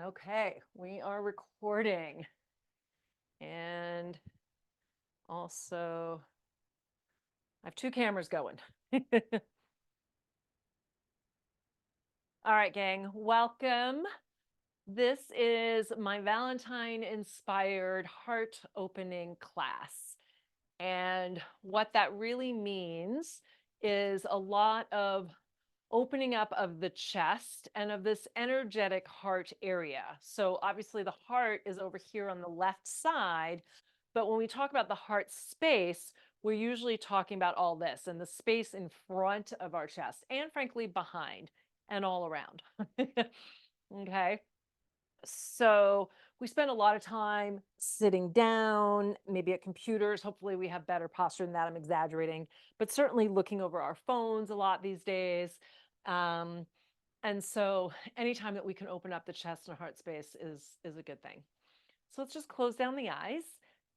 Okay, we are recording. And also, I have two cameras going. All right, gang, welcome. This is my Valentine inspired heart opening class. And what that really means is a lot of opening up of the chest and of this energetic heart area. So obviously the heart is over here on the left side, but when we talk about the heart space, we're usually talking about all this and the space in front of our chest and frankly behind and all around. Okay. So we spend a lot of time sitting down, maybe at computers. Hopefully, we have better posture than that. I'm exaggerating, but certainly looking over our phones a lot these days. Um, and so, anytime that we can open up the chest and heart space is a good thing. So let's just close down the eyes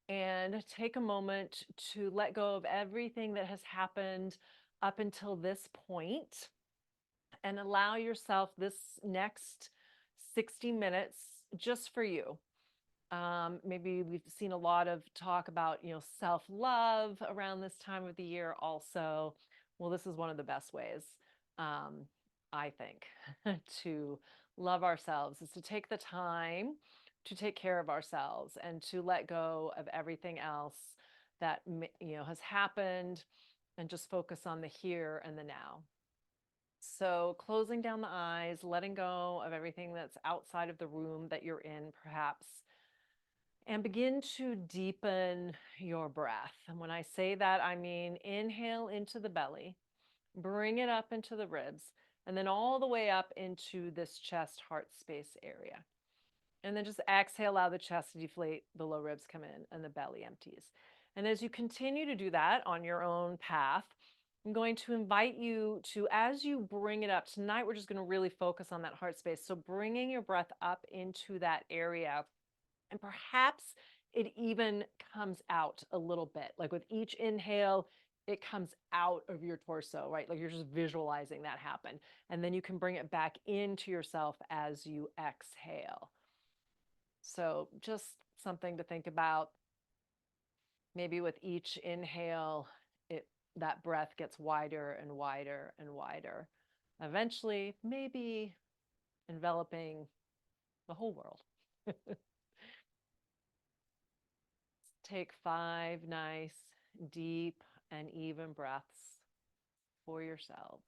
and take a moment to let go of everything that has happened up until this point and allow yourself this next 60 minutes just for you. Maybe we've seen a lot of talk about, self-love around this time of the year also. Well, this is one of the best ways, um, I think, to love ourselves is to take the time to take care of ourselves and to let go of everything else that, has happened and just focus on the here and the now. So closing down the eyes, letting go of everything that's outside of the room that you're in, perhaps, and begin to deepen your breath. And when I say that, I mean inhale into the belly, bring it up into the ribs, and then all the way up into this chest heart space area. And then just exhale, allow the chest to deflate, the low ribs come in, and the belly empties. And as you continue to do that on your own path, I'm going to invite you to, as you bring it up, tonight we're just going to really focus on that heart space. So bringing your breath up into that area, and perhaps it even comes out a little bit. Like with each inhale, it comes out of your torso, right? Like you're just visualizing that happen. And then you can bring it back into yourself as you exhale. So just something to think about. Maybe with each inhale, that breath gets wider and wider and wider. Eventually, maybe enveloping the whole world. Take 5 nice, deep, and even breaths for yourselves.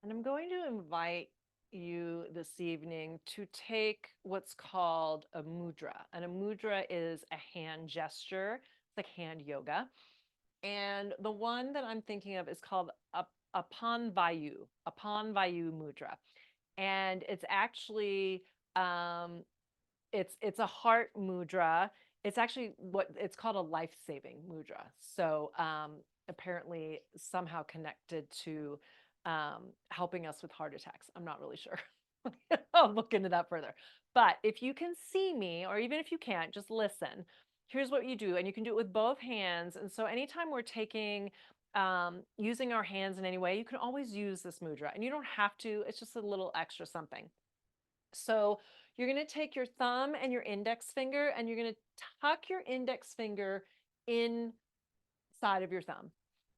And I'm going to invite you this evening to take what's called a mudra. And a mudra is a hand gesture, it's like hand yoga. And the one that I'm thinking of is called Apan Vayu, Apan Vayu Mudra. And it's actually it's a heart mudra. It's actually what it's called a life-saving mudra. So apparently somehow connected to helping us with heart attacks. I'm not really sure. I'll look into that further. But if you can see me, or even if you can't, just listen. Here's what you do, and you can do it with both hands. And so anytime we're taking using our hands in any way, you can always use this mudra, and you don't have to. It's just a little extra something. So you're going to take your thumb and your index finger, and you're going to tuck your index finger inside of your thumb.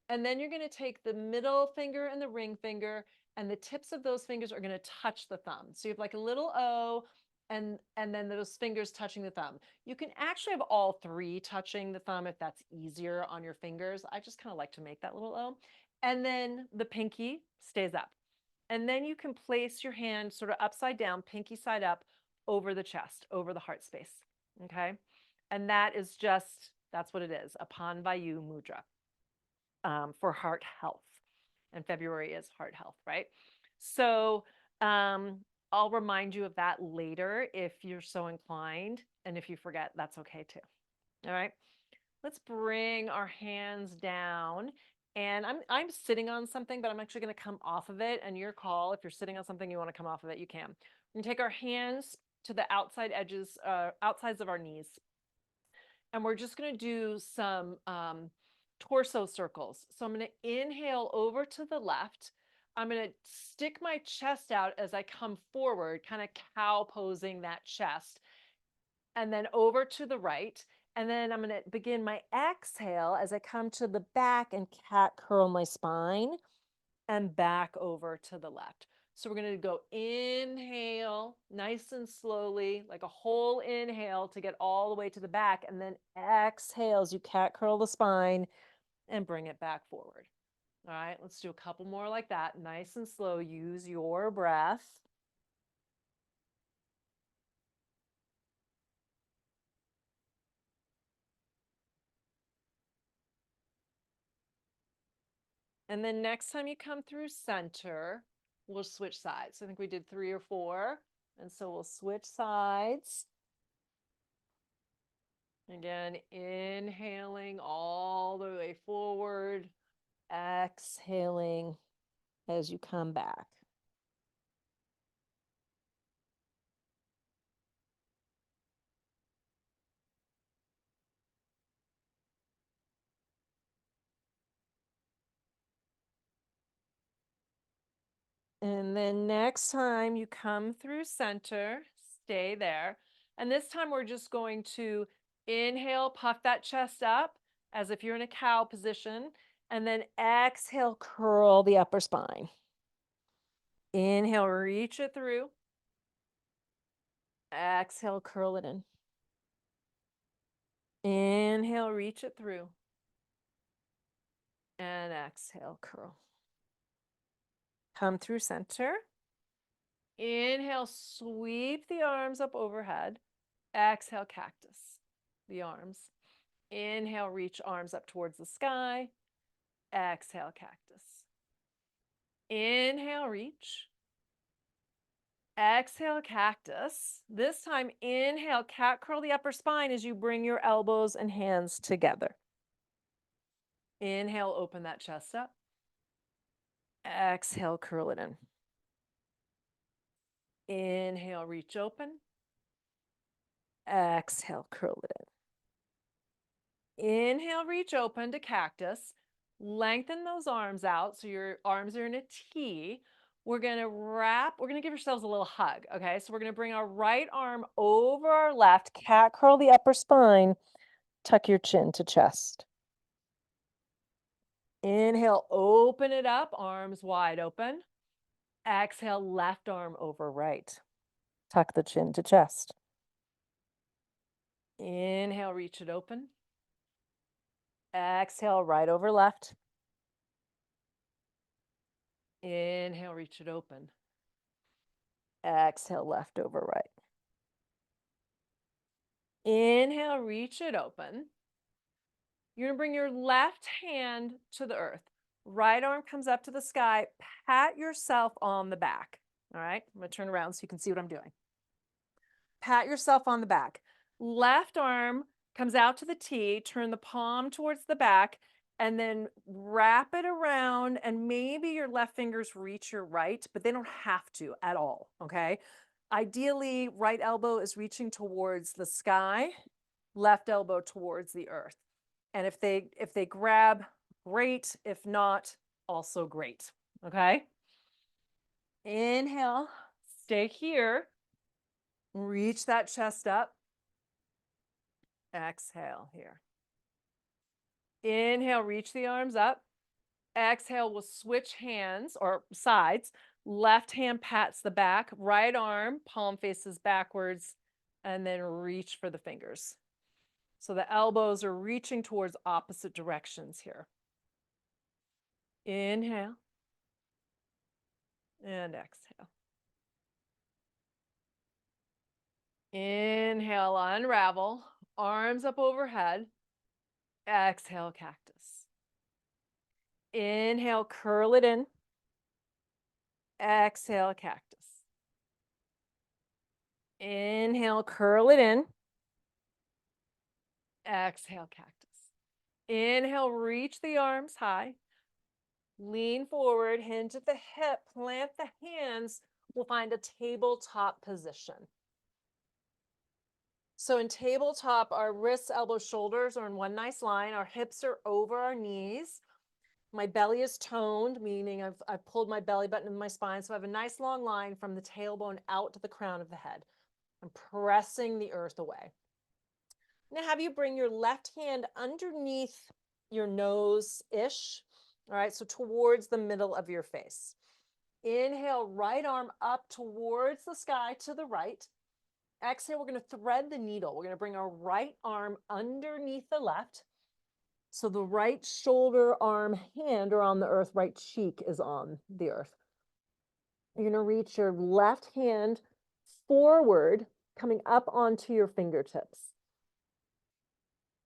And then you're going to take the middle finger and the ring finger, and the tips of those fingers are going to touch the thumb. So you have like a little O, and then those fingers touching the thumb. You can actually have all three touching the thumb if that's easier on your fingers. I just kind of like to make that little O. And then the pinky stays up. And then you can place your hand sort of upside down, pinky side up, over the chest, over the heart space. Okay. And that's what it is, a Panvayu Mudra for heart health. And February is heart health, right? So I'll remind you of that later if you're so inclined. And if you forget, that's okay too. All right. Let's bring our hands down. And I'm sitting on something, but I'm actually going to come off of it. And your call, if you're sitting on something, you want to come off of it, you can. We're going to take our hands to the outside edges, outsides of our knees. And we're just going to do some torso circles. So I'm going to inhale over to the left. I'm going to stick my chest out as I come forward, kind of cow posing that chest. And then over to the right. And then I'm going to begin my exhale as I come to the back and cat curl my spine and back over to the left. So we're going to go inhale nice and slowly, like a whole inhale to get all the way to the back. And then exhale as you cat curl the spine and bring it back forward. All right, let's do a couple more like that. Nice and slow. Use your breath. And then next time you come through center, we'll switch sides. I think we did 3 or 4. And so we'll switch sides. Again, inhaling all the way forward, exhaling as you come back. And then next time you come through center, stay there. And this time we're just going to inhale, puff that chest up as if you're in a cow position, and then exhale, curl the upper spine. Inhale, reach it through. Exhale, curl it in. Inhale, reach it through. And exhale, curl. Come through center. Inhale, sweep the arms up overhead. Exhale, cactus, the arms. Inhale, reach arms up towards the sky. Exhale, cactus. Inhale, reach. Exhale, cactus. This time, inhale, cat curl the upper spine as you bring your elbows and hands together. Inhale, open that chest up. Exhale, curl it in. Inhale, reach open. Exhale, curl it in. Inhale, reach open to cactus. Lengthen those arms out so your arms are in a T. We're going to give yourselves a little hug. Okay. So we're going to bring our right arm over our left, cat curl the upper spine, tuck your chin to chest. Inhale, open it up, arms wide open. Exhale, left arm over right. Tuck the chin to chest. Inhale, reach it open. Exhale, right over left. Inhale, reach it open. Exhale, left over right. Inhale, reach it open. You're going to bring your left hand to the earth. Right arm comes up to the sky. Pat yourself on the back. All right. I'm going to turn around so you can see what I'm doing. Pat yourself on the back. Left arm comes out to the T. Turn the palm towards the back and then wrap it around. And maybe your left fingers reach your right, but they don't have to at all. Okay. Ideally, right elbow is reaching towards the sky, left elbow towards the earth. And if they grab, great. If not, also great. Okay. Inhale, stay here. Reach that chest up. Exhale here. Inhale, reach the arms up. Exhale, we'll switch hands or sides. Left hand pats the back, right arm, palm faces backwards, and then reach for the fingers. So the elbows are reaching towards opposite directions here. Inhale and exhale. Inhale, unravel, arms up overhead. Exhale, cactus. Inhale, curl it in. Exhale, cactus. Inhale, curl it in. Exhale, cactus. Inhale, reach the arms high. Lean forward, hinge at the hip, plant the hands. We'll find a tabletop position. So in tabletop, our wrists, elbows, shoulders are in one nice line. Our hips are over our knees. My belly is toned, meaning I've pulled my belly button in my spine. So I have a nice long line from the tailbone out to the crown of the head. I'm pressing the earth away. Now have you bring your left hand underneath your nose-ish. All right, so towards the middle of your face. Inhale, right arm up towards the sky to the right. Exhale, we're going to thread the needle. We're going to bring our right arm underneath the left. So the right shoulder, arm, hand are on the earth, right cheek is on the earth. You're going to reach your left hand forward, coming up onto your fingertips.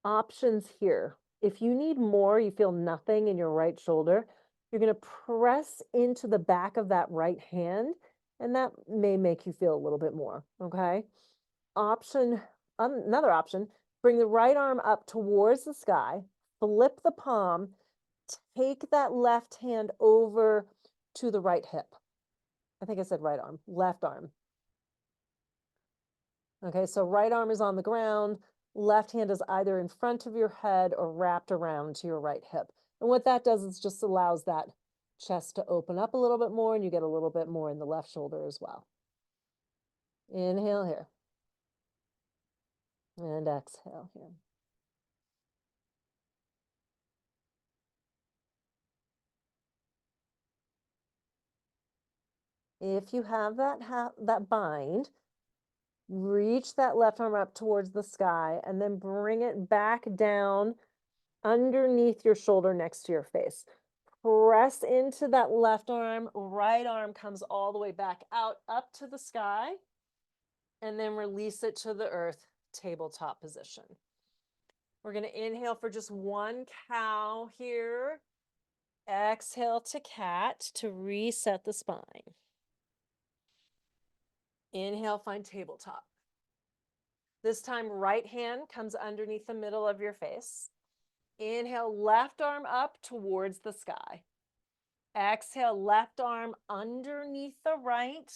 Options here. If you need more, you feel nothing in your right shoulder, you're going to press into the back of that right hand, and that may make you feel a little bit more, okay? Another option, bring the right arm up towards the sky, flip the palm, take that left hand over to the right hip. I think I said right arm, left arm. Okay, so right arm is on the ground, left hand is either in front of your head or wrapped around to your right hip. And what that does is just allows that chest to open up a little bit more, and you get a little bit more in the left shoulder as well. Inhale here. And exhale here. If you have that bind, reach that left arm up towards the sky and then bring it back down underneath your shoulder next to your face. Press into that left arm, right arm comes all the way back out up to the sky, and then release it to the earth, tabletop position. We're going to inhale for just one cow here. Exhale to cat to reset the spine. Inhale, find tabletop. This time, right hand comes underneath the middle of your face. Inhale, left arm up towards the sky. Exhale, left arm underneath the right.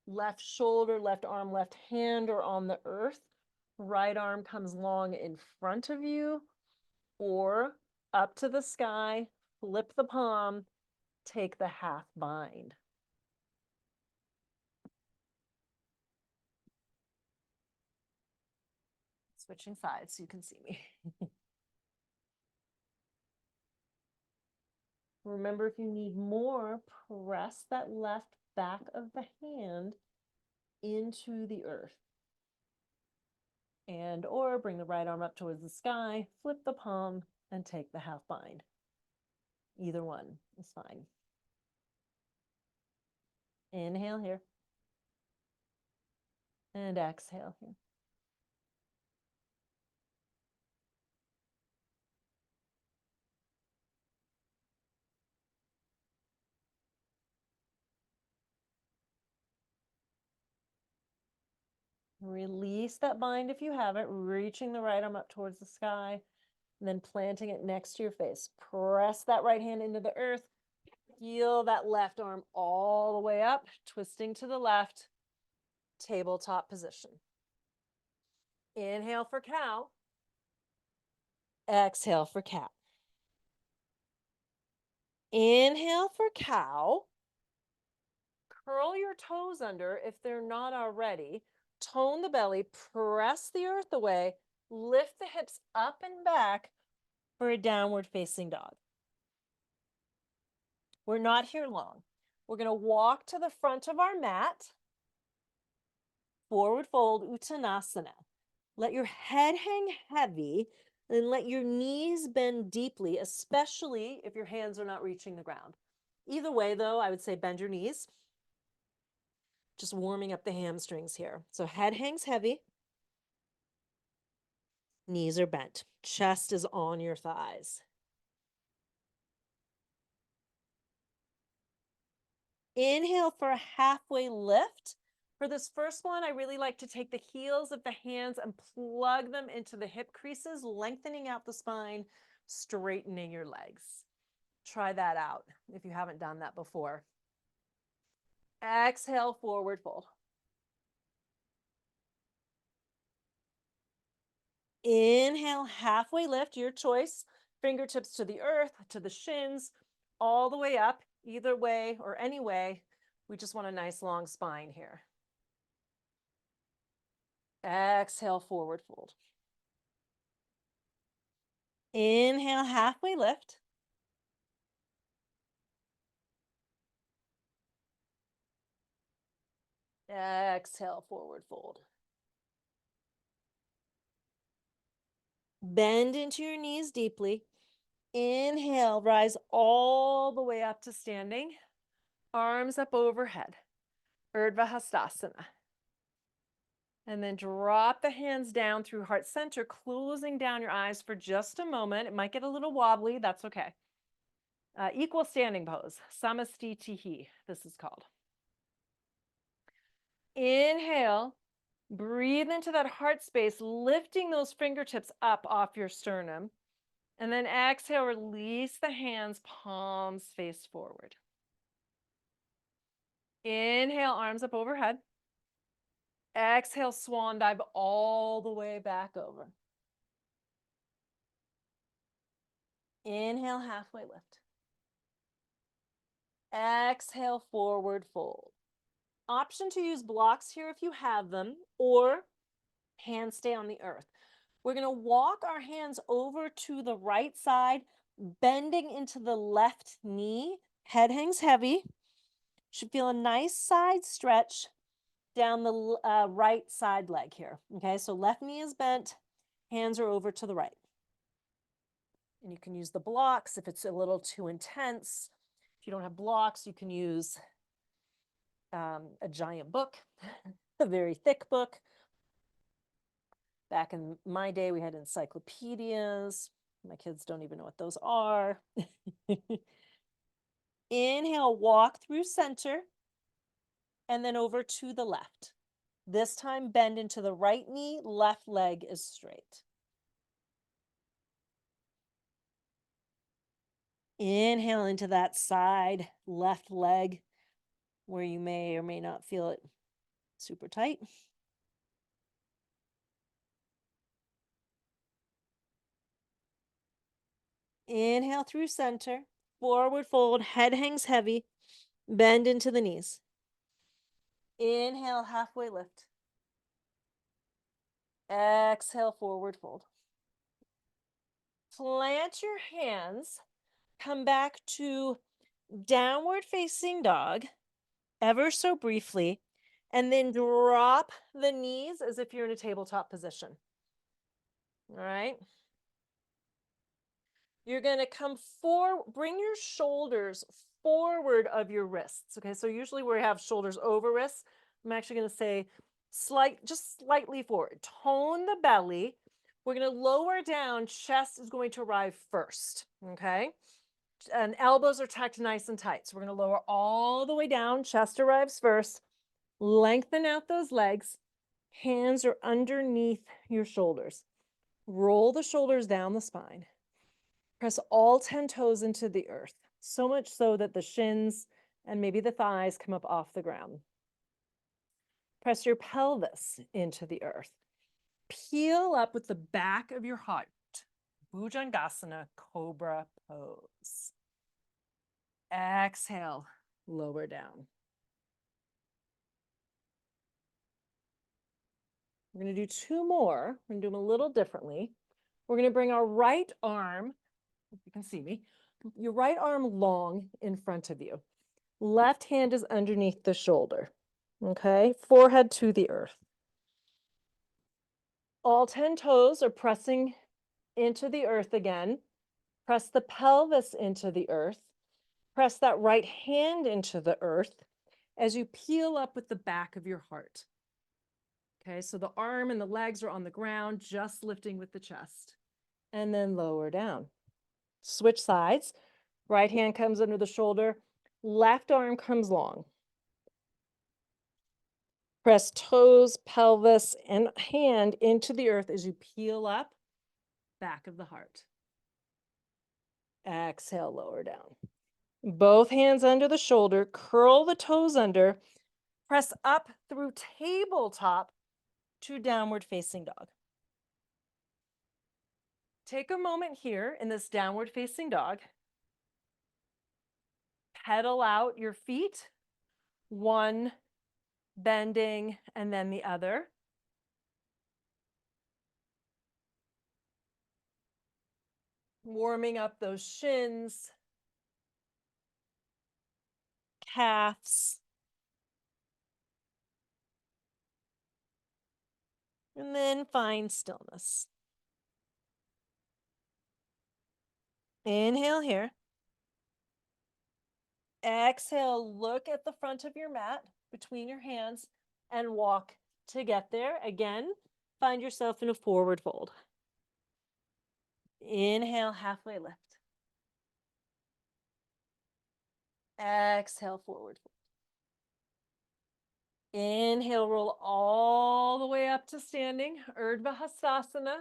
Left shoulder, left arm, left hand are on the earth. Right arm comes long in front of you or up to the sky. Flip the palm, take the half bind. Switching sides so you can see me. Remember, if you need more, press that left back of the hand into the earth. And or bring the right arm up towards the sky, flip the palm, and take the half bind. Either one is fine. Inhale here. And exhale here. Release that bind if you have it, reaching the right arm up towards the sky, and then planting it next to your face. Press that right hand into the earth. Feel that left arm all the way up, twisting to the left, tabletop position. Inhale for cow. Exhale for cat. Inhale for cow. Curl your toes under if they're not already. Tone the belly, press the earth away, lift the hips up and back for a downward facing dog. We're not here long. We're going to walk to the front of our mat. Forward fold, Uttanasana. Let your head hang heavy and let your knees bend deeply, especially if your hands are not reaching the ground. Either way, though, I would say bend your knees. Just warming up the hamstrings here. So head hangs heavy. Knees are bent. Chest is on your thighs. Inhale for a halfway lift. For this first one, I really like to take the heels of the hands and plug them into the hip creases, lengthening out the spine, straightening your legs. Try that out if you haven't done that before. Exhale, forward fold. Inhale, halfway lift, your choice. Fingertips to the earth, to the shins, all the way up, either way or any way. We just want a nice long spine here. Exhale, forward fold. Inhale, halfway lift. Exhale, forward fold. Bend into your knees deeply. Inhale, rise all the way up to standing. Arms up overhead. Urdhva Hastasana. And then drop the hands down through heart center, closing down your eyes for just a moment. It might get a little wobbly. That's okay. Equal standing pose. Samastitihi, this is called. Inhale. Breathe into that heart space, lifting those fingertips up off your sternum. And then exhale, release the hands, palms face forward. Inhale, arms up overhead. Exhale, swan dive all the way back over. Inhale, halfway lift. Exhale, forward fold. Option to use blocks here if you have them, or hands stay on the earth. We're going to walk our hands over to the right side, bending into the left knee. Head hangs heavy. Should feel a nice side stretch down the right side leg here. Okay, so left knee is bent, hands are over to the right. And you can use the blocks if it's a little too intense. If you don't have blocks, you can use a giant book, a very thick book. Back in my day, we had encyclopedias. My kids don't even know what those are. Inhale, walk through center, and then over to the left. This time, bend into the right knee, left leg is straight. Inhale into that side left leg where you may or may not feel it super tight. Inhale through center, forward fold, head hangs heavy, bend into the knees. Inhale, halfway lift. Exhale, forward fold. Plant your hands, come back to downward facing dog, ever so briefly, and then drop the knees as if you're in a tabletop position. All right. You're going to come forward, bring your shoulders forward of your wrists. Okay, so usually we have shoulders over wrists. I'm actually going to say just slightly forward. Tone the belly. We're going to lower down. Chest is going to arrive first. Okay, and elbows are tucked nice and tight. So we're going to lower all the way down. Chest arrives first. Lengthen out those legs. Hands are underneath your shoulders. Roll the shoulders down the spine. Press all 10 toes into the earth, so much so that the shins and maybe the thighs come up off the ground. Press your pelvis into the earth. Peel up with the back of your heart. Bhujangasana, cobra pose. Exhale, lower down. We're going to do two more. We're going to do them a little differently. We're going to bring our right arm, if you can see me, your right arm long in front of you. Left hand is underneath the shoulder. Okay, forehead to the earth. All 10 toes are pressing into the earth again. Press the pelvis into the earth. Press that right hand into the earth as you peel up with the back of your heart. Okay, so the arm and the legs are on the ground, just lifting with the chest. And then lower down. Switch sides. Right hand comes under the shoulder. Left arm comes long. Press toes, pelvis, and hand into the earth as you peel up, back of the heart. Exhale, lower down. Both hands under the shoulder, curl the toes under, press up through tabletop to downward facing dog. Take a moment here in this downward facing dog. Pedal out your feet, one bending and then the other. Warming up those shins, calves, and then find stillness. Inhale here. Exhale, look at the front of your mat between your hands and walk to get there. Again, find yourself in a forward fold. Inhale, halfway lift. Exhale, forward fold. Inhale, roll all the way up to standing, Urdhva Hastasana.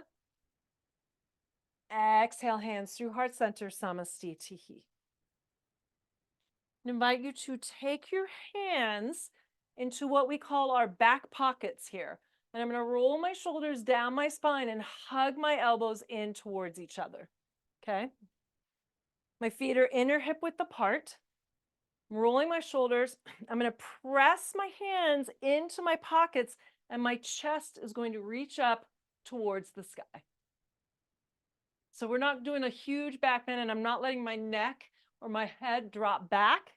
Exhale, hands through heart center, Samastitihi. I invite you to take your hands into what we call our back pockets here. And I'm going to roll my shoulders down my spine and hug my elbows in towards each other. Okay? My feet are inner hip width apart. I'm rolling my shoulders. I'm going to press my hands into my pockets, and my chest is going to reach up towards the sky. So we're not doing a huge back bend, and I'm not letting my neck or my head drop back.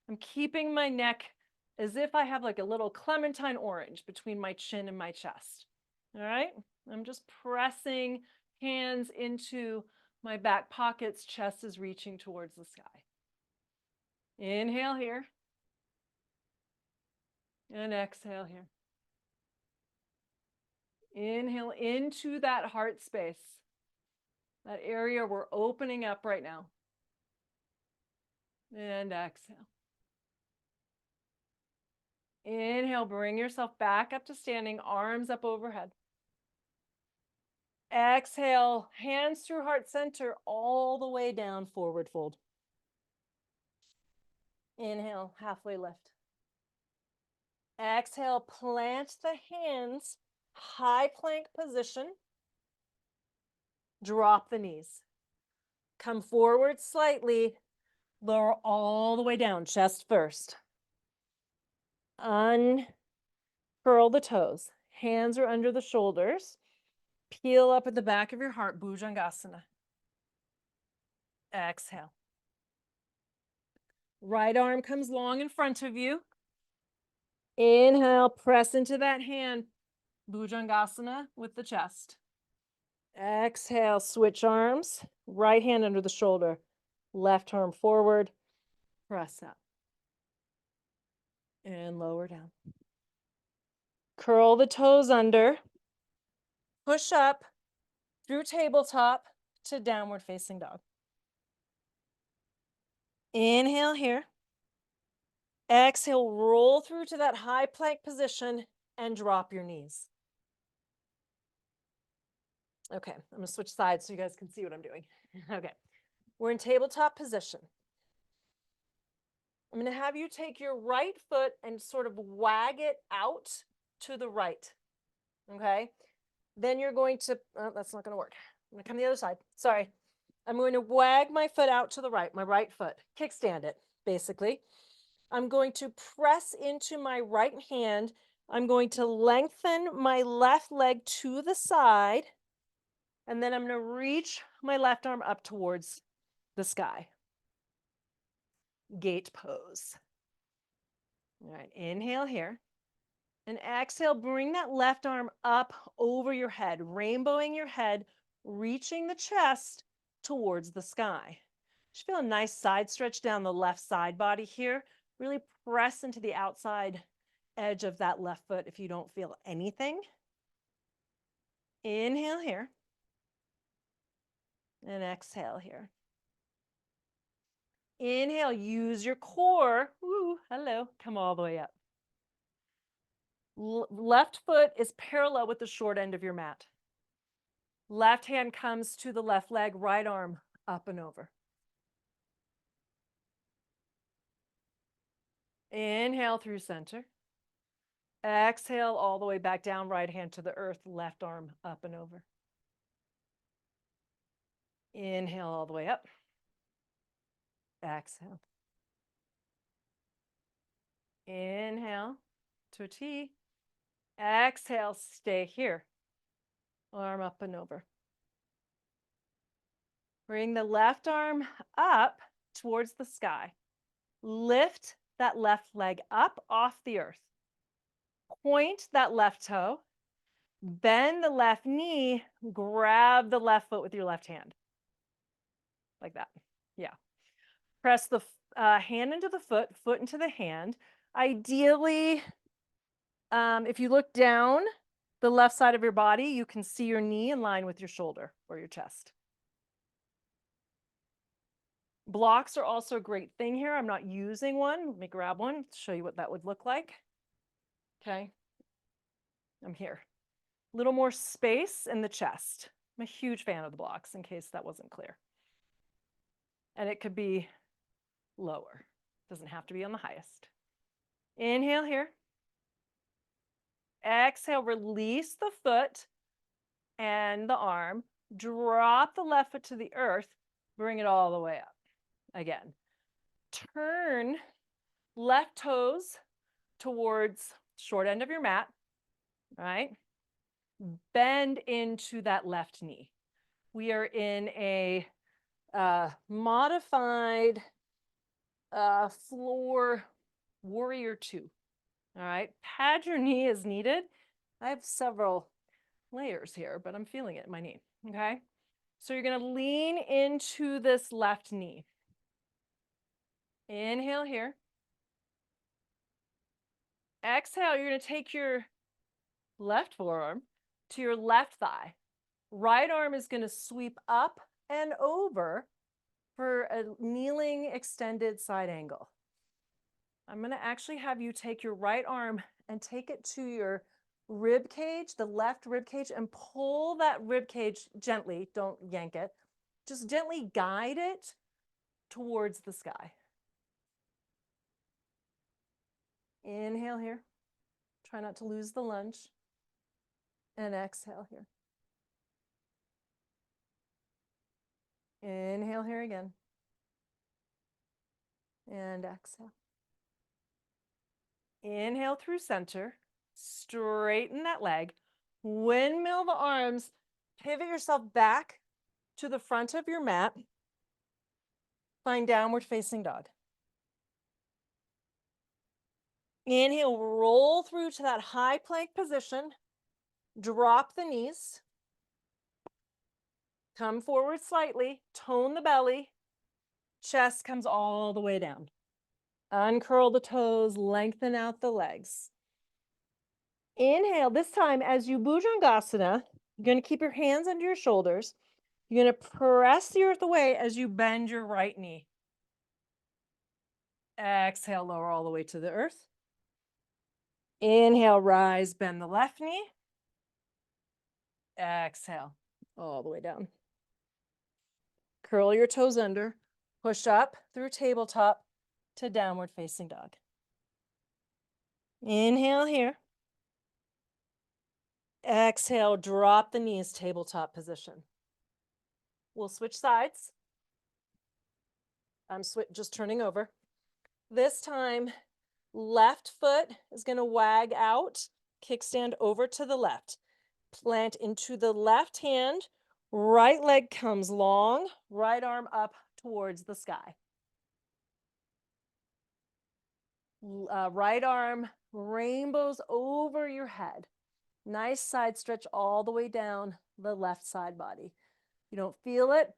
I'm keeping my neck as if I have like a little clementine orange between my chin and my chest. All right? I'm just pressing hands into my back pockets. Chest is reaching towards the sky. Inhale here. And exhale here. Inhale into that heart space, that area we're opening up right now. And exhale. Inhale, bring yourself back up to standing, arms up overhead. Exhale, hands through heart center, all the way down, forward fold. Inhale, halfway lift. Exhale, plant the hands, high plank position. Drop the knees. Come forward slightly, lower all the way down, chest first. Uncurl the toes. Hands are under the shoulders. Peel up at the back of your heart, Bhujangasana. Exhale. Right arm comes long in front of you. Inhale, press into that hand, Bhujangasana with the chest. Exhale, switch arms, right hand under the shoulder, left arm forward, press up. And lower down. Curl the toes under, push up through tabletop to downward facing dog. Inhale here. Exhale, roll through to that high plank position and drop your knees. Okay, I'm gonna switch sides so you guys can see what I'm doing. Okay, we're in tabletop position. I'm gonna have you take your right foot and sort of wag it out to the right, okay? Then you're going to, oh, that's not gonna work. I'm gonna come the other side, sorry. I'm going to wag my foot out to the right, my right foot, kickstand it, basically. I'm going to press into my right hand. I'm going to lengthen my left leg to the side, and then I'm going to reach my left arm up towards the sky. Gate pose. All right, inhale here. And exhale, bring that left arm up over your head, rainbowing your head, reaching the chest towards the sky. Just feel a nice side stretch down the left side body here. Really press into the outside edge of that left foot if you don't feel anything. Inhale here. And exhale here. Inhale, use your core. Woo, hello, come all the way up. Left foot is parallel with the short end of your mat. Left hand comes to the left leg, right arm up and over. Inhale through center. Exhale all the way back down, right hand to the earth, left arm up and over. Inhale all the way up. Exhale. Inhale to a T. Exhale, stay here. Arm up and over. Bring the left arm up towards the sky. Lift that left leg up off the earth. Point that left toe. Bend the left knee. Grab the left foot with your left hand. Like that. Yeah. Press the hand into the foot, foot into the hand. Ideally, if you look down the left side of your body, you can see your knee in line with your shoulder or your chest. Blocks are also a great thing here. I'm not using one. Let me grab one to show you what that would look like. Okay. I'm here. A little more space in the chest. I'm a huge fan of the blocks, in case that wasn't clear. And it could be lower. Doesn't have to be on the highest. Inhale here. Exhale, release the foot and the arm. Drop the left foot to the earth. Bring it all the way up. Again. Turn left toes towards short end of your mat. Right? Bend into that left knee. We are in a modified floor warrior 2. All right, pad your knee as needed. I have several layers here, but I'm feeling it in my knee. Okay, so you're going to lean into this left knee. Inhale here. Exhale, you're going to take your left forearm to your left thigh. Right arm is going to sweep up and over for a kneeling extended side angle. I'm going to actually have you take your right arm and take it to your rib cage, the left rib cage, and pull that rib cage gently. Don't yank it. Just gently guide it towards the sky. Inhale here. Try not to lose the lunge. And exhale here. Inhale here again. And exhale. Inhale through center. Straighten that leg. Windmill the arms. Pivot yourself back to the front of your mat. Find downward facing dog. Inhale, roll through to that high plank position. Drop the knees. Come forward slightly. Tone the belly. Chest comes all the way down. Uncurl the toes. Lengthen out the legs. Inhale. This time, as you Bhujangasana, you're going to keep your hands under your shoulders. You're going to press the earth away as you bend your right knee. Exhale, lower all the way to the earth. Inhale, rise, bend the left knee. Exhale, all the way down. Curl your toes under. Push up through tabletop to downward facing dog. Inhale here. Exhale, drop the knees, tabletop position. We'll switch sides. I'm just turning over. This time, left foot is going to wag out, kickstand over to the left. Plant into the left hand, right leg comes long, right arm up towards the sky. Right arm rainbows over your head. Nice side stretch all the way down the left side body. You don't feel it,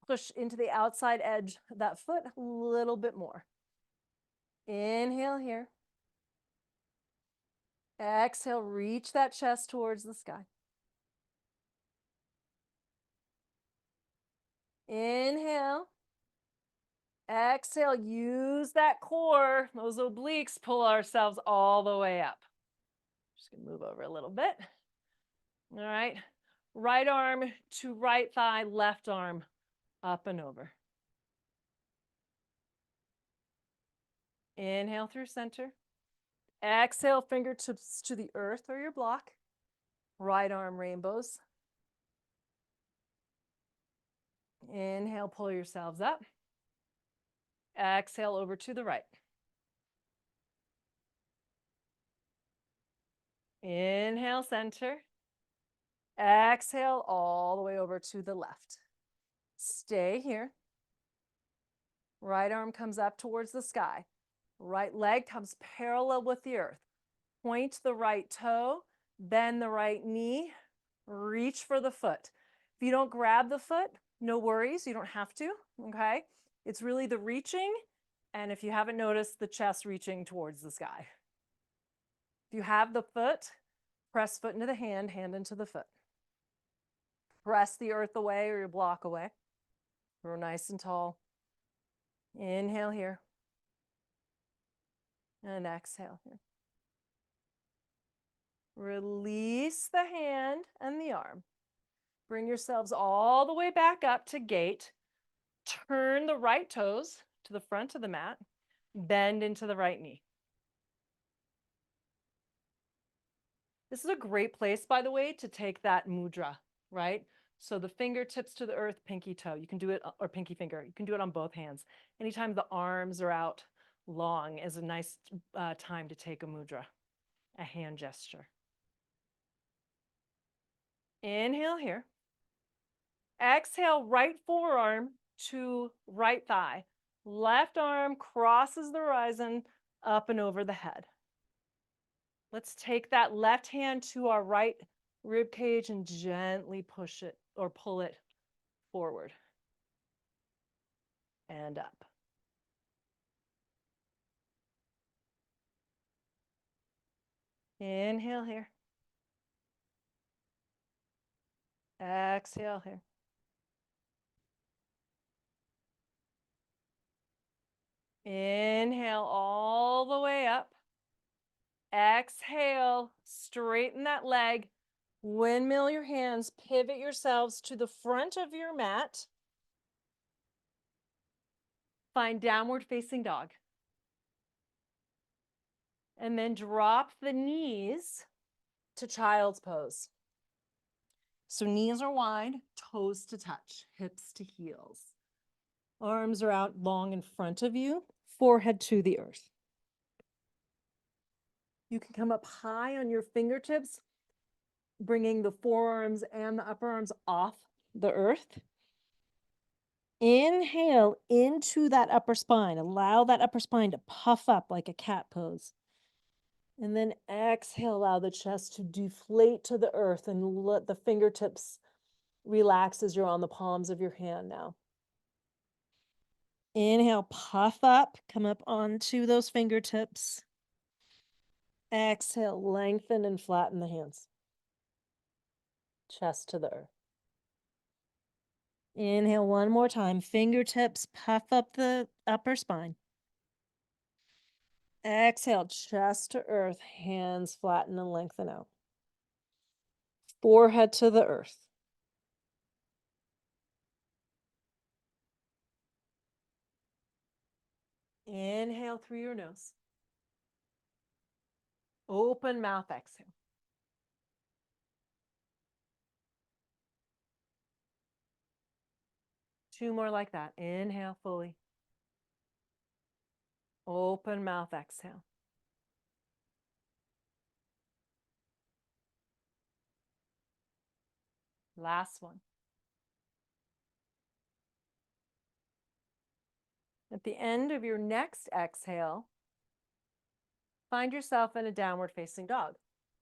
push into the outside edge of that foot a little bit more. Inhale here. Exhale, reach that chest towards the sky. Inhale. Exhale, use that core, those obliques, pull ourselves all the way up. Just gonna move over a little bit. All right. Right arm to right thigh, left arm up and over. Inhale through center. Exhale, fingertips to the earth or your block. Right arm rainbows. Inhale, pull yourselves up. Exhale over to the right. Inhale, center. Exhale all the way over to the left. Stay here. Right arm comes up towards the sky. Right leg comes parallel with the earth. Point the right toe, bend the right knee, reach for the foot. If you don't grab the foot, no worries, you don't have to, okay? It's really the reaching, and if you haven't noticed, the chest reaching towards the sky. If you have the foot, press foot into the hand, hand into the foot. Press the earth away or your block away. Grow nice and tall. Inhale here. And exhale here. Release the hand and the arm. Bring yourselves all the way back up to gate. Turn the right toes to the front of the mat. Bend into the right knee. This is a great place, by the way, to take that mudra, right? So the fingertips to the earth, pinky toe. You can do it, or pinky finger. You can do it on both hands. Anytime the arms are out long is a nice time to take a mudra, a hand gesture. Inhale here. Exhale, right forearm to right thigh. Left arm crosses the horizon up and over the head. Let's take that left hand to our right rib cage and gently push it or pull it forward and up. Inhale here. Exhale here. Inhale all the way up. Exhale, straighten that leg. Windmill your hands, pivot yourselves to the front of your mat. Find downward facing dog. And then drop the knees to child's pose. So knees are wide, toes to touch, hips to heels. Arms are out long in front of you, forehead to the earth. You can come up high on your fingertips, bringing the forearms and the upper arms off the earth. Inhale into that upper spine. Allow that upper spine to puff up like a cat pose. And then exhale, allow the chest to deflate to the earth and let the fingertips relax as you're on the palms of your hand now. Inhale, puff up, come up onto those fingertips. Exhale, lengthen and flatten the hands. Chest to the earth. Inhale one more time. Fingertips puff up the upper spine. Exhale, chest to earth, hands flatten and lengthen out. Forehead to the earth. Inhale through your nose. Open mouth, exhale. Two more like that. Inhale fully. Open mouth, exhale. Last one. At the end of your next exhale, find yourself in a downward facing dog.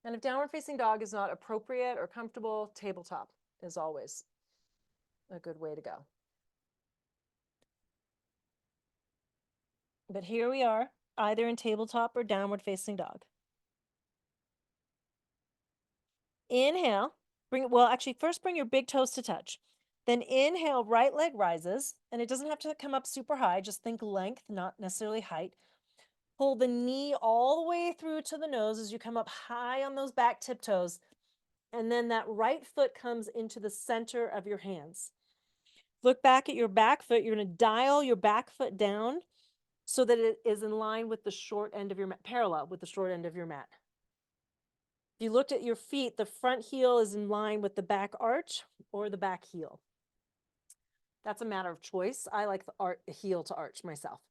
And if downward facing dog is not appropriate or comfortable, tabletop is always a good way to go. But here we are, either in tabletop or downward facing dog. Inhale, first bring your big toes to touch. Then inhale, right leg rises, and it doesn't have to come up super high, just think length, not necessarily height. Pull the knee all the way through to the nose as you come up high on those back tiptoes. And then that right foot comes into the center of your hands. Look back at your back foot. You're going to dial your back foot down so that it is in line with the short end of your mat, parallel with the short end of your mat. If you looked at your feet, the front heel is in line with the back arch or the back heel. That's a matter of choice. I like the heel to arch myself.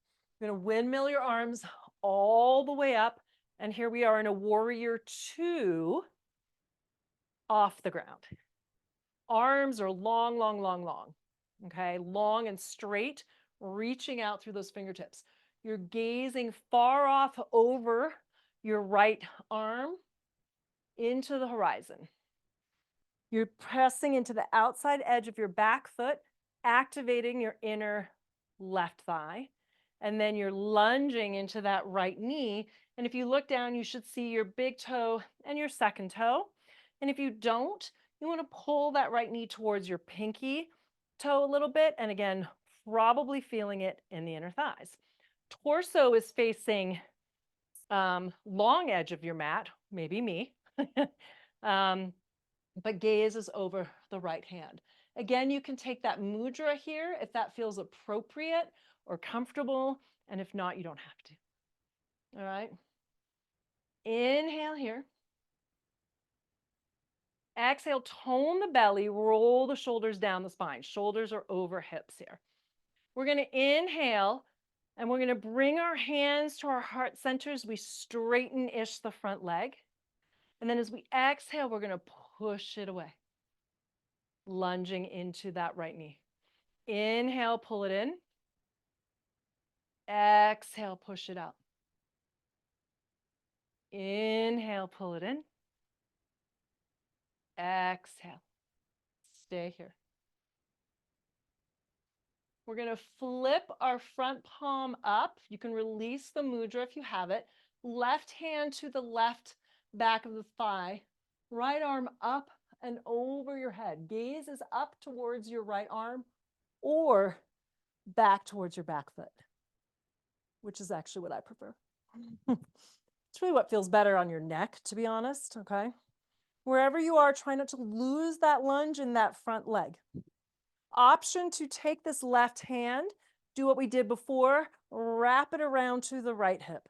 You're going to windmill your arms all the way up. And here we are in a warrior two off the ground. Arms are long, long, long, long. Okay, long and straight, reaching out through those fingertips. You're gazing far off over your right arm into the horizon. You're pressing into the outside edge of your back foot, activating your inner left thigh. And then you're lunging into that right knee. And if you look down, you should see your big toe and your second toe. And if you don't, you want to pull that right knee towards your pinky toe a little bit. And again, probably feeling it in the inner thighs. Torso is facing long edge of your mat, maybe me. But gaze is over the right hand. Again, you can take that mudra here if that feels appropriate or comfortable, and if not, you don't have to. All right. Inhale here. Exhale, tone the belly, roll the shoulders down the spine. Shoulders are over hips here. We're going to inhale, and we're going to bring our hands to our heart centers. We straighten-ish the front leg. And then as we exhale, we're going to push it away, lunging into that right knee. Inhale, pull it in. Exhale, push it out. Inhale, pull it in. Exhale. Stay here. We're going to flip our front palm up. You can release the mudra if you have it. Left hand to the left back of the thigh. Right arm up and over your head. Gaze is up towards your right arm or back towards your back foot, which is actually what I prefer. It's really what feels better on your neck, to be honest, okay? Wherever you are, try not to lose that lunge in that front leg. Option to take this left hand, do what we did before, wrap it around to the right hip.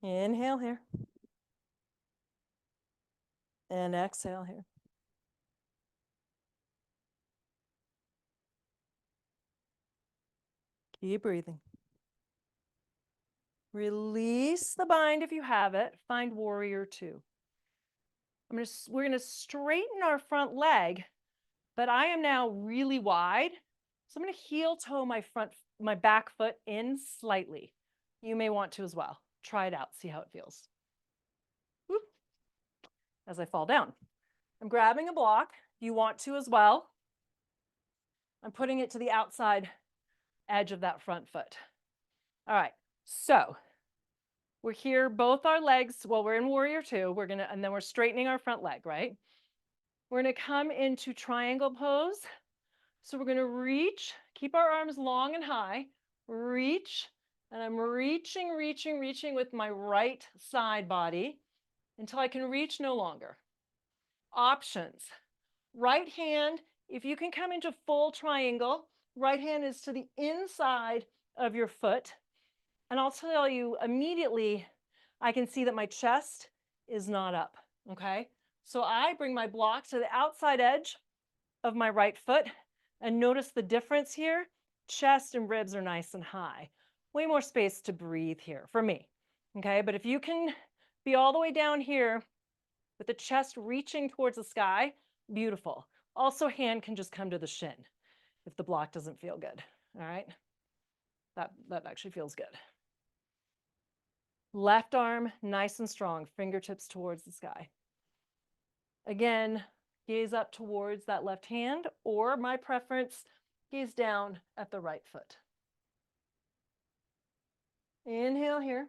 Inhale here. And exhale here. Keep breathing. Release the bind if you have it. Find warrior two. We're going to straighten our front leg, but I am now really wide. So I'm going to heel toe my back foot in slightly. You may want to as well. Try it out, see how it feels. Whoop. As I fall down. I'm grabbing a block. You want to as well. I'm putting it to the outside edge of that front foot. All right, so we're here, both our legs, well, we're in warrior two, and then we're straightening our front leg, right? We're gonna come into triangle pose. So we're gonna reach, keep our arms long and high, reach, and I'm reaching with my right side body until I can reach no longer. Options. Right hand, if you can come into full triangle, right hand is to the inside of your foot. And I'll tell you immediately, I can see that my chest is not up, okay? So I bring my block to the outside edge of my right foot and notice the difference here. Chest and ribs are nice and high. Way more space to breathe here for me, okay? But if you can be all the way down here with the chest reaching towards the sky, beautiful. Also, hand can just come to the shin if the block doesn't feel good, all right? That actually feels good. Left arm, nice and strong, fingertips towards the sky. Again, gaze up towards that left hand, or my preference, gaze down at the right foot. Inhale here.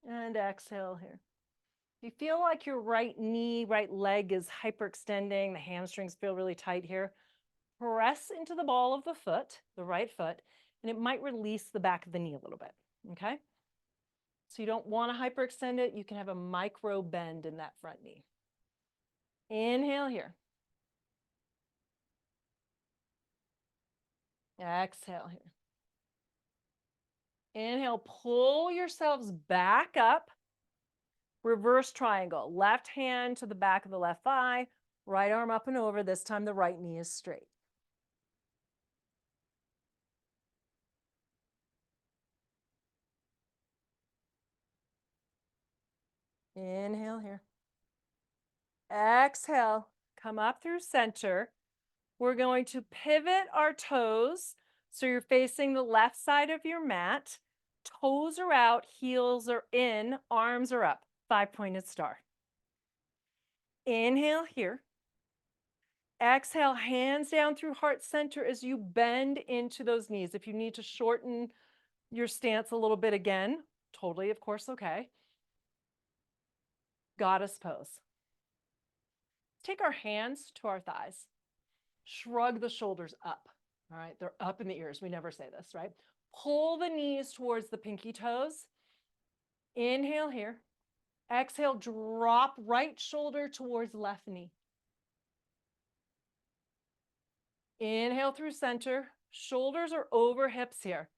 And exhale here. If you feel like your right knee, right leg is hyperextending, the hamstrings feel really tight here, press into the ball of the foot, the right foot, and it might release the back of the knee a little bit, okay? So you don't want to hyperextend it. You can have a micro bend in that front knee. Inhale here. Exhale here. Inhale, pull yourselves back up. Reverse triangle. Left hand to the back of the left thigh, right arm up and over. This time the right knee is straight. Inhale here. Exhale, come up through center. We're going to pivot our toes so you're facing the left side of your mat. Toes are out, heels are in, arms are up. 5-pointed star. Inhale here. Exhale, hands down through heart center as you bend into those knees. If you need to shorten your stance a little bit again, totally, of course, okay. Goddess pose. Take our hands to our thighs. Shrug the shoulders up. All right, they're up in the ears. We never say this, right? Pull the knees towards the pinky toes. Inhale here. Exhale, drop right shoulder towards left knee. Inhale through center. Shoulders are over hips here.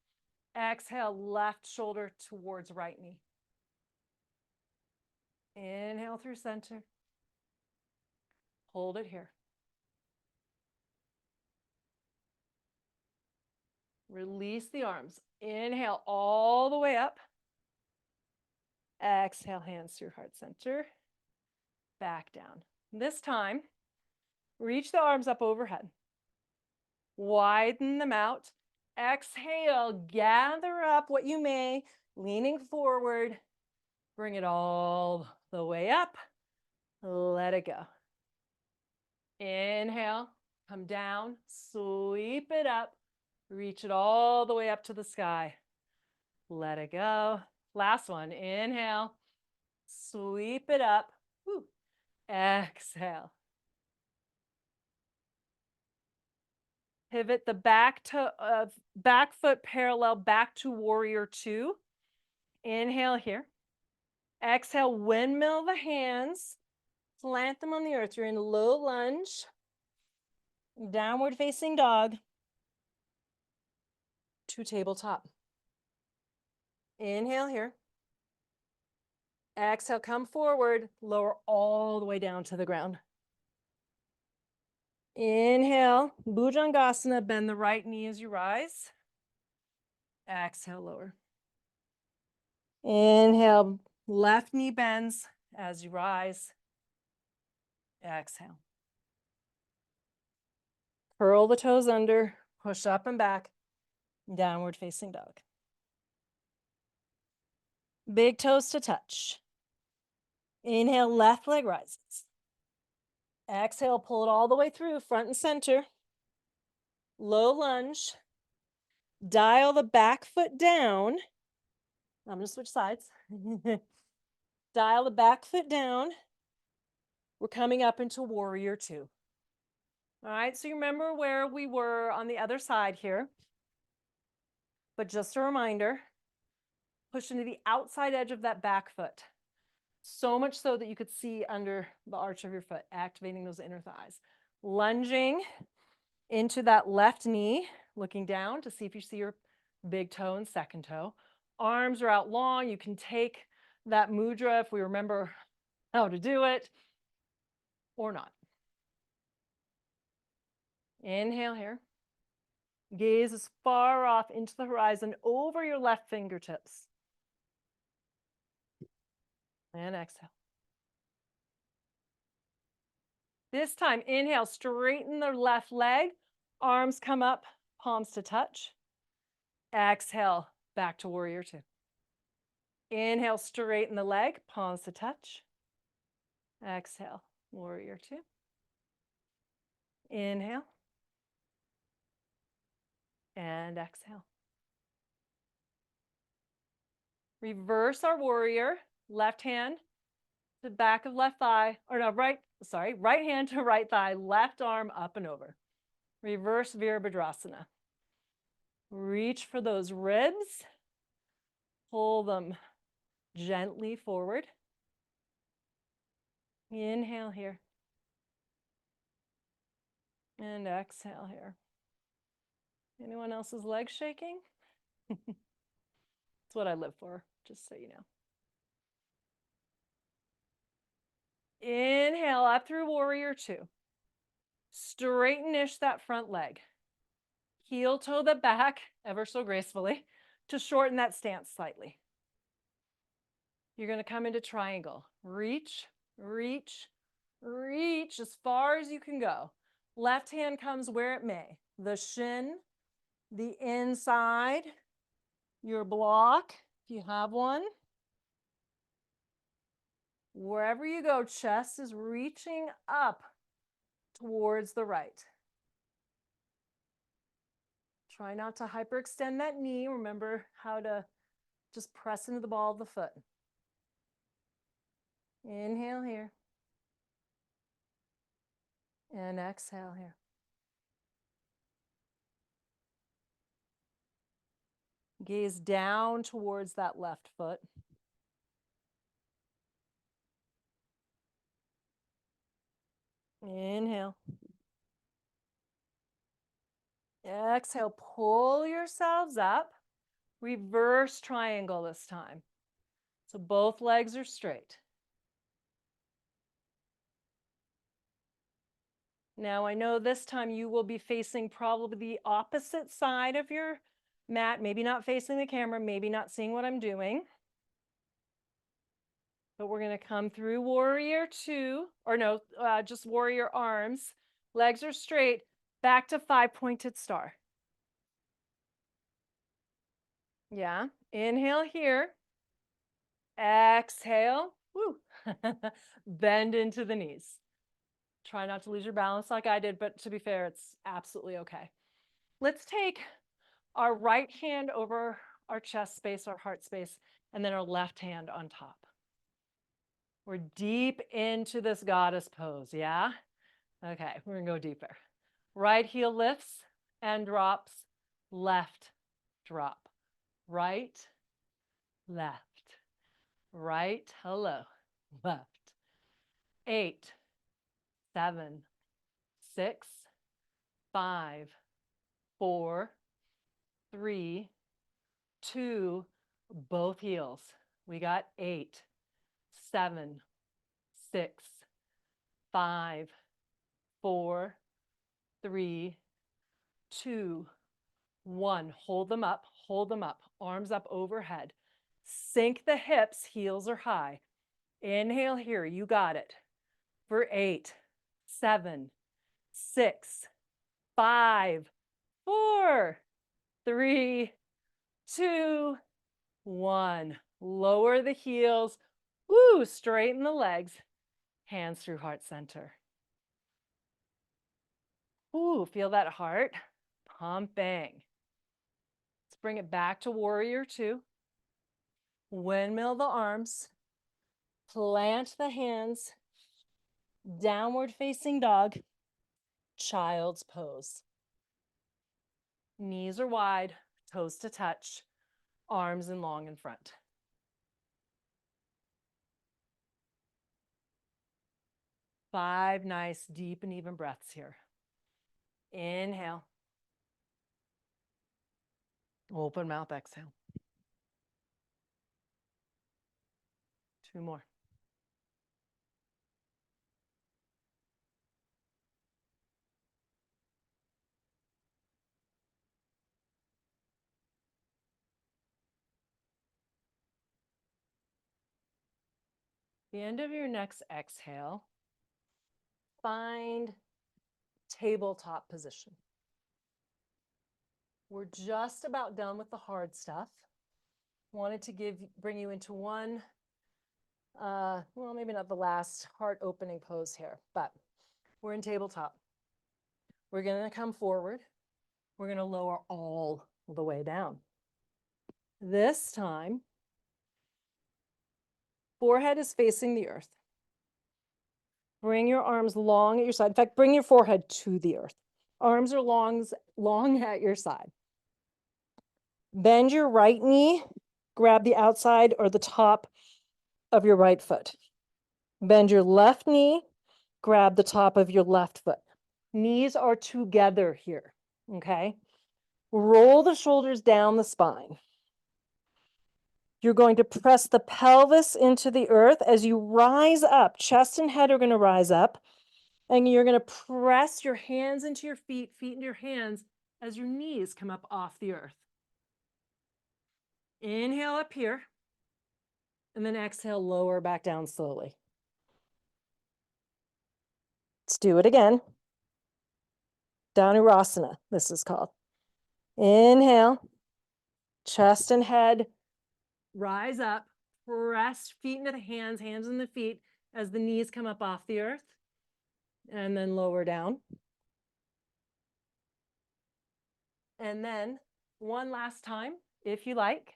Exhale, left shoulder towards right knee. Inhale through center. Hold it here. Release the arms. Inhale all the way up. Exhale, hands through heart center. Back down. This time, reach the arms up overhead. Widen them out. Exhale, gather up what you may, leaning forward. Bring it all the way up. Let it go. Inhale, come down, sweep it up. Reach it all the way up to the sky. Let it go. Last one. Inhale. Sweep it up. Woo. Exhale. Pivot the back foot parallel back to warrior two. Inhale here. Exhale, windmill the hands. Plant them on the earth. You're in low lunge. Downward facing dog. To tabletop. Inhale here. Exhale, come forward. Lower all the way down to the ground. Inhale, Bhujangasana, bend the right knee as you rise. Exhale, lower. Inhale, left knee bends as you rise. Exhale. Curl the toes under, push up and back, downward facing dog. Big toes to touch. Inhale, left leg rises. Exhale, pull it all the way through, front and center. Low lunge. Dial the back foot down. I'm going to switch sides. Dial the back foot down. We're coming up into warrior two. All right, so you remember where we were on the other side here. But just a reminder, push into the outside edge of that back foot. So much so that you could see under the arch of your foot, activating those inner thighs. Lunging into that left knee, looking down to see if you see your big toe and second toe. Arms are out long. You can take that mudra if we remember how to do it, or not. Inhale here. Gaze as far off into the horizon over your left fingertips. And exhale. This time, inhale, straighten the left leg. Arms come up, palms to touch. Exhale, back to warrior two. Inhale, straighten the leg, palms to touch. Exhale, warrior two. Inhale. And exhale. Reverse our warrior. Left hand to back of left thigh, or no, right hand to right thigh, left arm up and over. Reverse Virabhadrasana. Reach for those ribs. Pull them gently forward. Inhale here. And exhale here. Anyone else's legs shaking? That's what I live for, just so you know. Inhale up through warrior two. Straighten-ish that front leg. Heel toe the back ever so gracefully to shorten that stance slightly. You're going to come into triangle. Reach, reach, reach as far as you can go. Left hand comes where it may. The shin, the inside, your block, if you have one. Wherever you go, chest is reaching up towards the right. Try not to hyperextend that knee. Remember how to just press into the ball of the foot. Inhale here. And exhale here. Gaze down towards that left foot. Inhale. Exhale, pull yourselves up. Reverse triangle this time. So both legs are straight. Now I know this time you will be facing probably the opposite side of your mat, maybe not facing the camera, maybe not seeing what I'm doing. But we're going to come through warrior two, or no, just warrior arms. Legs are straight, back to 5-pointed star. Yeah, inhale here. Exhale, woo. Bend into the knees. Try not to lose your balance like I did, but to be fair, it's absolutely okay. Let's take our right hand over our chest space, our heart space, and then our left hand on top. We're deep into this goddess pose, yeah? Okay, we're gonna go deeper. Right heel lifts and drops, left drop, right, left, right, hello, left. 8, 7, 6, 5, 4, 3, 2, both heels. We got 8, 7, 6, 5, 4, 3, 2, 1. Hold them up, arms up overhead. Sink the hips, heels are high. Inhale here, you got it. For 8, 7, 6, 5, 4, 3, 2, 1. Lower the heels. Woo, straighten the legs. Hands through heart center. Ooh, feel that heart pumping. Let's bring it back to warrior two. Windmill the arms. Plant the hands. Downward facing dog. Child's pose. Knees are wide, toes to touch, arms and long in front. Five nice, deep and even breaths here. Inhale. Open mouth, exhale. 2 more. The end of your next exhale, find tabletop position. We're just about done with the hard stuff. Wanted to bring you into one, well, maybe not the last heart opening pose here, but we're in tabletop. We're going to come forward. We're going to lower all the way down. This time, forehead is facing the earth. Bring your arms long at your side. In fact, bring your forehead to the earth. Arms are long at your side. Bend your right knee, grab the outside or the top of your right foot. Bend your left knee, grab the top of your left foot. Knees are together here, okay? Roll the shoulders down the spine. You're going to press the pelvis into the earth as you rise up. Chest and head are going to rise up. And you're going to press your hands into your feet, feet into your hands as your knees come up off the earth. Inhale up here. And then exhale, lower back down slowly. Let's do it again. Dhanurasana, this is called. Inhale, chest and head, rise up, press feet into the hands, hands in the feet as the knees come up off the earth, and then lower down. And then one last time, if you like.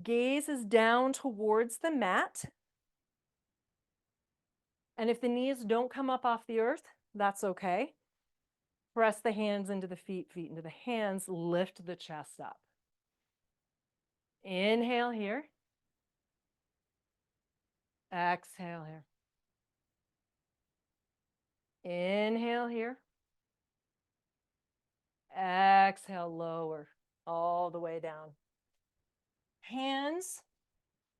Gaze is down towards the mat. And if the knees don't come up off the earth, that's okay. Press the hands into the feet, feet into the hands, lift the chest up. Inhale here. Exhale here. Inhale here. Exhale, lower, all the way down. Hands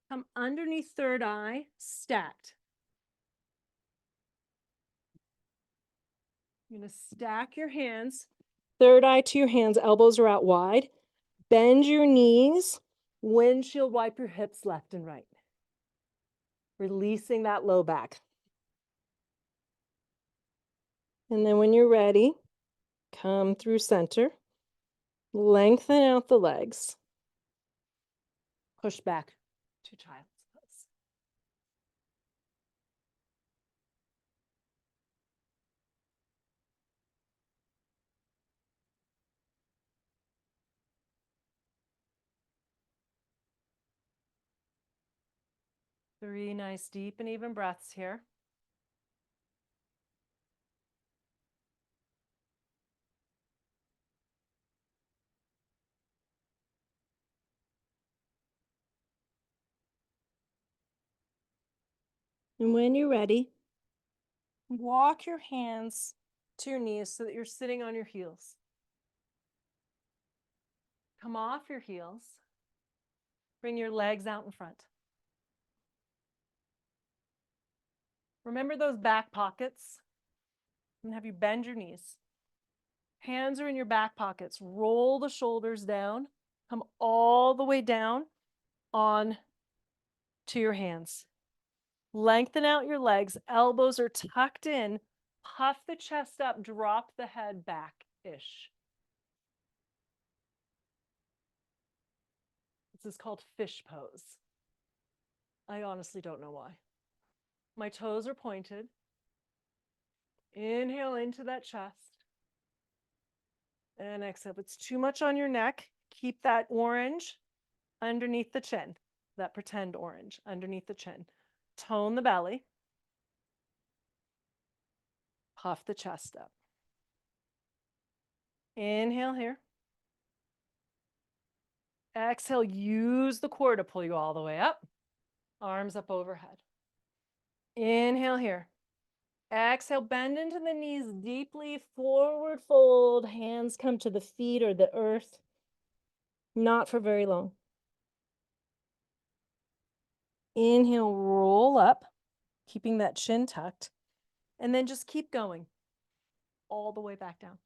come underneath third eye, stacked. You're going to stack your hands, third eye to your hands, elbows are out wide. Bend your knees, windshield wipe your hips left and right. Releasing that low back. And then when you're ready, come through center, lengthen out the legs, push back to child's pose. Three nice deep and even breaths here. And when you're ready, walk your hands to your knees so that you're sitting on your heels. Come off your heels. Bring your legs out in front. Remember those back pockets? I'm gonna have you bend your knees. Hands are in your back pockets. Roll the shoulders down. Come all the way down on to your hands. Lengthen out your legs. Elbows are tucked in. Puff the chest up. Drop the head back-ish. This is called fish pose. I honestly don't know why. My toes are pointed. Inhale into that chest. And exhale. If it's too much on your neck, keep that orange underneath the chin, that pretend orange underneath the chin. Tone the belly. Puff the chest up. Inhale here. Exhale, use the core to pull you all the way up. Arms up overhead. Inhale here. Exhale, bend into the knees deeply, forward fold. Hands come to the feet or the earth. Not for very long. Inhale, roll up, keeping that chin tucked. And then just keep going all the way back down.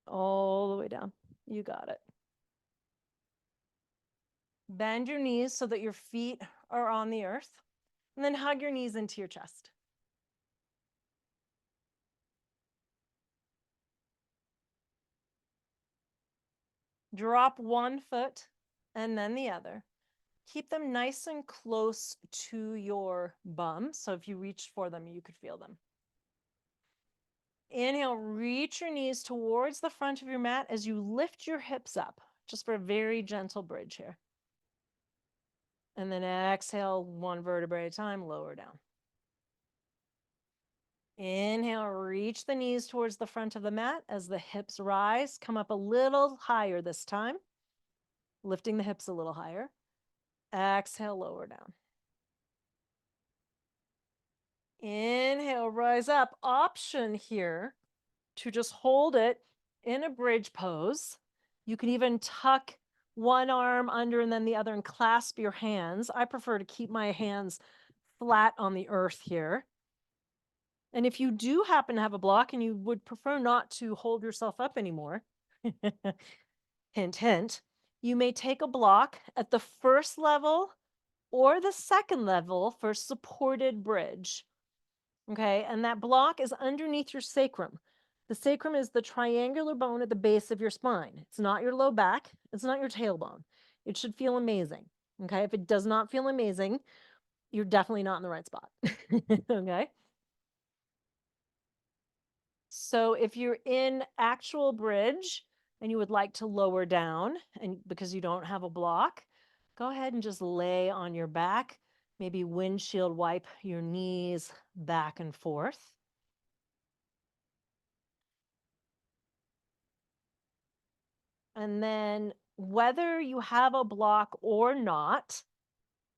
All the way down. You got it. Bend your knees so that your feet are on the earth. And then hug your knees into your chest. Drop one foot and then the other. Keep them nice and close to your bum. So if you reached for them, you could feel them. Inhale, reach your knees towards the front of your mat as you lift your hips up, just for a very gentle bridge here. And then exhale, one vertebrae at a time, lower down. Inhale, reach the knees towards the front of the mat as the hips rise. Come up a little higher this time, lifting the hips a little higher. Exhale, lower down. Inhale, rise up. Option here to just hold it in a bridge pose. You can even tuck one arm under and then the other and clasp your hands. I prefer to keep my hands flat on the earth here. And if you do happen to have a block and you would prefer not to hold yourself up anymore, hint, hint, you may take a block at the first level or the second level for supported bridge. Okay, and that block is underneath your sacrum. The sacrum is the triangular bone at the base of your spine. It's not your low back, it's not your tailbone. It should feel amazing. Okay, if it does not feel amazing, you're definitely not in the right spot. Okay. So if you're in actual bridge and you would like to lower down and because you don't have a block, go ahead and just lay on your back, maybe windshield wipe your knees back and forth. And then whether you have a block or not,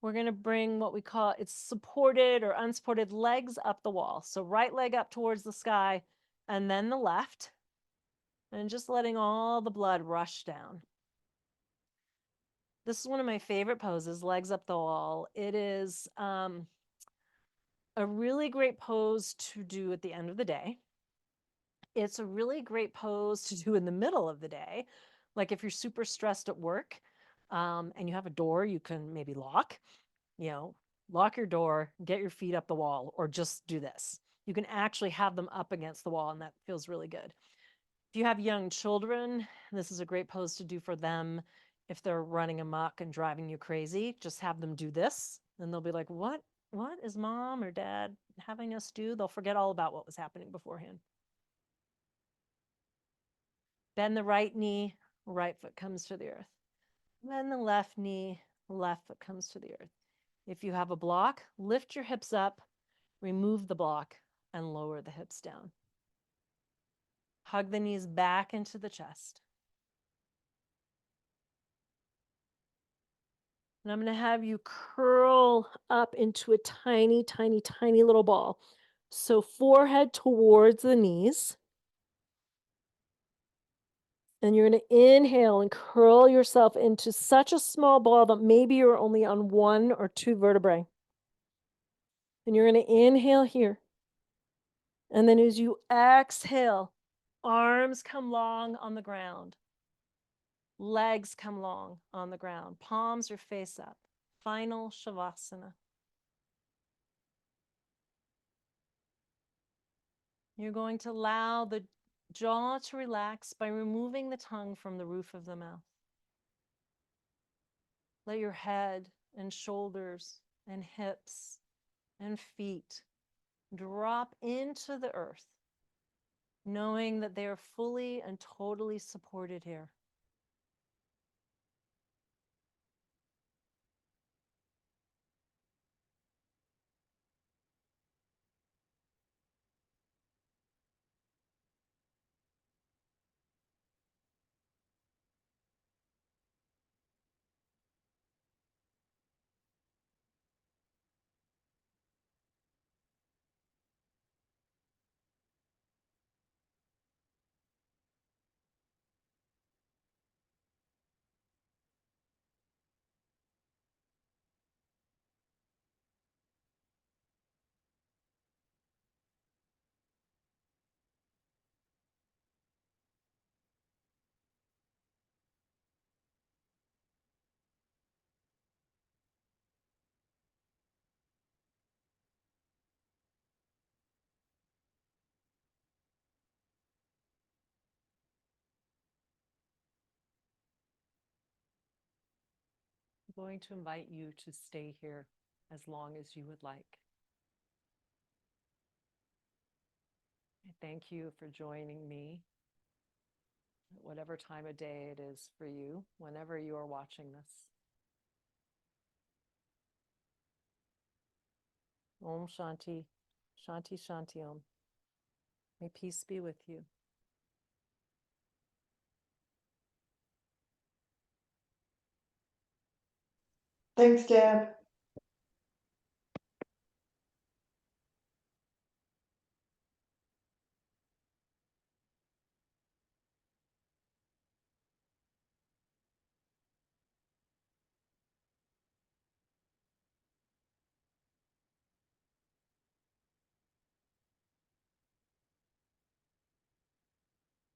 we're going to bring what we call it's supported or unsupported legs up the wall. So right leg up towards the sky and then the left. And just letting all the blood rush down. This is one of my favorite poses, legs up the wall. It is a really great pose to do at the end of the day. It's a really great pose to do in the middle of the day. Like if you're super stressed at work and you have a door you can maybe lock, lock your door, get your feet up the wall, or just do this. You can actually have them up against the wall and that feels really good. If you have young children, this is a great pose to do for them. If they're running amok and driving you crazy, just have them do this and they'll be like, what is mom or dad having us do? They'll forget all about what was happening beforehand. Bend the right knee, right foot comes to the earth. Bend the left knee, left foot comes to the earth. If you have a block, lift your hips up, remove the block, and lower the hips down. Hug the knees back into the chest. And I'm going to have you curl up into a tiny, tiny, tiny little ball. So forehead towards the knees. And you're going to inhale and curl yourself into such a small ball that maybe you're only on one or two vertebrae. And you're going to inhale here. And then as you exhale, arms come long on the ground. Legs come long on the ground. Palms are face up. Final Shavasana. You're going to allow the jaw to relax by removing the tongue from the roof of the mouth. Let your head and shoulders and hips and feet drop into the earth, knowing that they are fully and totally supported here. I'm going to invite you to stay here as long as you would like. I thank you for joining me at whatever time of day it is for you, whenever you are watching this. Om Shanti, Shanti Shanti Om. May peace be with you. Thanks, Deb.